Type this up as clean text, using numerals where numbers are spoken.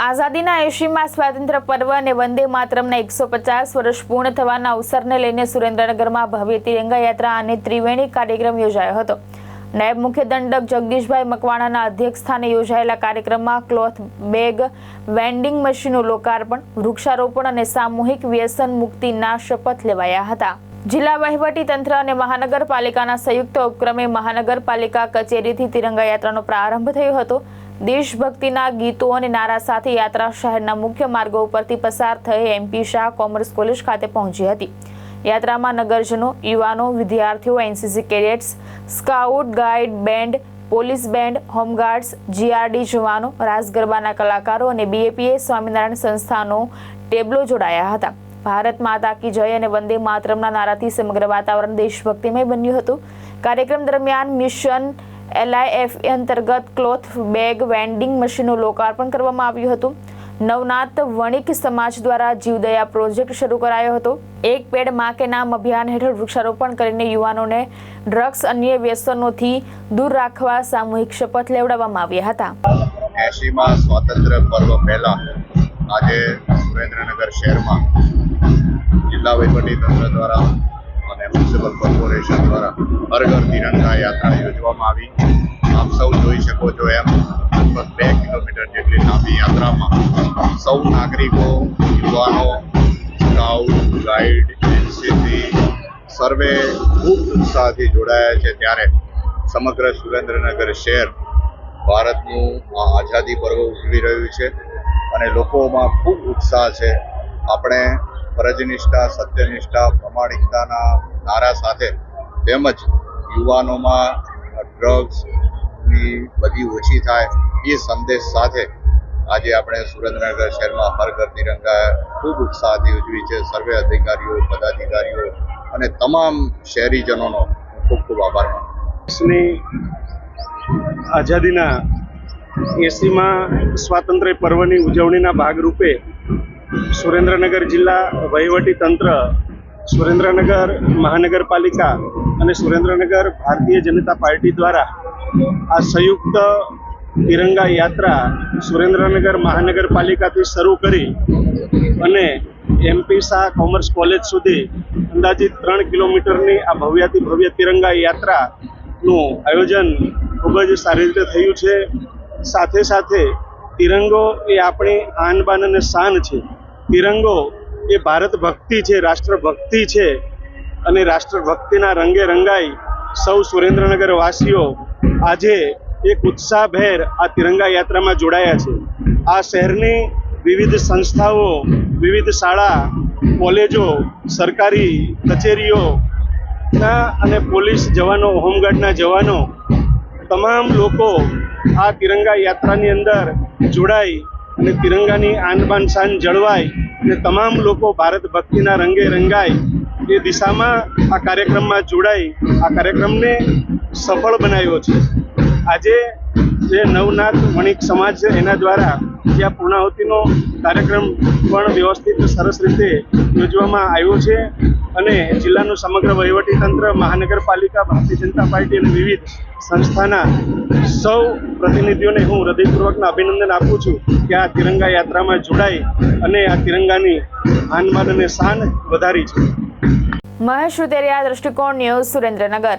આઝાદીના 80મા સ્વાતંત્ર્ય પર્વ અને વંદે માતરમના 150 વર્ષ પૂર્ણ થવાના અવસરને લઈને સુરેન્દ્રનગરમાં ભવ્ય તિરંગા યાત્રા અને ત્રિવેણી કાર્યક્રમ યોજાયો હતો। નાયબ મુખ્ય દંડક જગદીશભાઈ મકવાણાના અધ્યક્ષસ્થાને યોજાયેલા કાર્યક્રમમાં ક્લોથ બેગ વેન્ડિંગ મશીનનું લોકાર્પણ, વૃક્ષારોપણ અને સામૂહિક વ્યસન મુક્તિના શપથ લેવાયા હતા। જિલ્લા વહીવટી તંત્ર અને મહાનગરપાલિકાના સંયુક્ત ઉપક્રમે મહાનગરપાલિકા કચેરીથી તિરંગા યાત્રાનો પ્રારંભ થયો હતો। દેશભક્તિના ગીતો અને નારા સાથે યાત્રા શહેરના મુખ્ય માર્ગો ઉપરથી પસાર થઈ એમપી શાહ કોમર્સ કોલેજ ખાતે પહોંચી હતી। યાત્રામાં નગરજનો, યુવાનો, વિદ્યાર્થીઓ, NCC cadets, scout guide band, police band, home guards, GRD જવાનો, રાસ ગરબાના કલાકારો અને બીએપીએ સ્વામિનારાયણ સંસ્થાનો ટેબ્લો જોડાયા હતા। ભારત માતા કી જય અને વંદે માતરમના નારાથી સમગ્ર વાતાવરણ દેશભક્તિમય બન્યું હતું। કાર્યક્રમ દરમિયાન મિશન LIF અંતર્ગત ક્લોથ બેગ વેન્ડિંગ મશીનનું લોકાર્પણ કરવામાં આવ્યું હતું। નવનાથ વણિક સમાજ દ્વારા જીવદયા પ્રોજેક્ટ શરૂ કરાયો હતો। એક પેડ માં કે નામ અભિયાન હેઠળ વૃક્ષારોપણ કરીને યુવાનોને ડ્રગ્સ અન્ય વ્યસનોથી દૂર રાખવા સામૂહિક શપથ લેવડાવવામાં આવ્યા હતા। 80મા સ્વાતંત્ર્ય પર્વ પહેલા આજે સુરેન્દ્રનગર શહેરમાં જિલ્લા વહીવટી તંત્ર દ્વારા અને મ્યુનિસિપલ કોર્પોરેશન દ્વારા હર ઘર તિરંગા યાત્રા યોજવામાં આવી। આપ સૌ જોઈ શકો છો એમ લગભગ 2 કિલોમીટર જેટલી લાંબી યાત્રામાં સૌ નાગરિકો, યુવાનો, સ્કાઉટ, ગાઈડ, એનસીસી સર્વે ખૂબ ઉત્સાહથી જોડાયા છે। ત્યારે સમગ્ર સુરેન્દ્રનગર શહેર ભારતનું આઝાદી પર્વ ઉજવી રહ્યું છે અને લોકોમાં ખૂબ ઉત્સાહ છે। આપણે ફરજનિષ્ઠા, સત્યનિષ્ઠા, પ્રમાણિકતાના નારા સાથે તેમજ યુવાનોમાં ડ્રગ્સની બધી ઓછી થાય એ સંદેશ સાથે આજે આપણે સુરેન્દ્રનગર શહેરમાં હર ઘર તિરંગા ખૂબ ઉત્સાહથી ઉજવી છે। સર્વે અધિકારીઓ, પદાધિકારીઓ અને તમામ શહેરીજનોનો ખૂબ ખૂબ આભાર માનું। આઝાદીના 80મા સ્વાતંત્ર્ય પર્વની ઉજવણીના ભાગરૂપે સુરેન્દ્રનગર જિલ્લા વહીવટી તંત્ર, સુરેન્દ્રનગર મહાનગરપાલિકા અને સુરેન્દ્રનગર ભારતીય જનતા પાર્ટી દ્વારા આ સંયુક્ત તિરંગા યાત્રા સુરેન્દ્રનગર મહાનગરપાલિકાથી શરૂ કરી અને એમપી શાહ કોમર્સ કોલેજ સુધી અંદાજિત 3 કિલોમીટરની આ ભવ્યાતિ ભવ્ય તિરંગા યાત્રાનું આયોજન ખૂબ જ સારી રીતે થયું છે। સાથે સાથે તિરંગો એ આપણી આન બાન અને શાન છે। તિરંગો એ ભારત ભક્તિ છે, રાષ્ટ્રભક્તિ છે અને રાષ્ટ્રભક્તિના રંગે રંગાઈ સૌ સુરેન્દ્રનગર વાસીઓ આજે એક ઉત્સાહભેર આ તિરંગા યાત્રામાં જોડાયા છે। આ શહેરની વિવિધ સંસ્થાઓ, વિવિધ શાળા, કોલેજો, સરકારી કચેરીઓના અને પોલીસ જવાનો, હોમગાર્ડના જવાનો તમામ લોકો આ તિરંગા યાત્રાની અંદર જોડાઈ અને તિરંગાની આન બાન શાન જળવાય અને તમામ લોકો ભારત ભક્તિના રંગે રંગાય એ દિશામાં આ કાર્યક્રમમાં જોડાઈ આ કાર્યક્રમને સફળ બનાવ્યો છે। આજે જે નવનાથ વણિક સમાજ છે એના દ્વારા ત્યાં પૂર્ણાહુતિનો કાર્યક્રમ પણ વ્યવસ્થિત સરસ રીતે યોજવામાં આવ્યો છે અને જિલ્લાનું સમગ્ર વહીવટી તંત્ર, મહાનગરપાલિકા, ભારતીય જનતા પાર્ટી અને વિવિધ સંસ્થાના સૌ પ્રતિનિધિઓને હું હૃદયપૂર્વકના અભિનંદન આપું છું કે આ તિરંગા યાત્રામાં જોડાઈ અને આ તિરંગાની આનબાન અને શાન વધારી છે। મહેશ સુતેરિયા, દ્રષ્ટિકોણ ન્યૂઝ, સુરેન્દ્રનગર।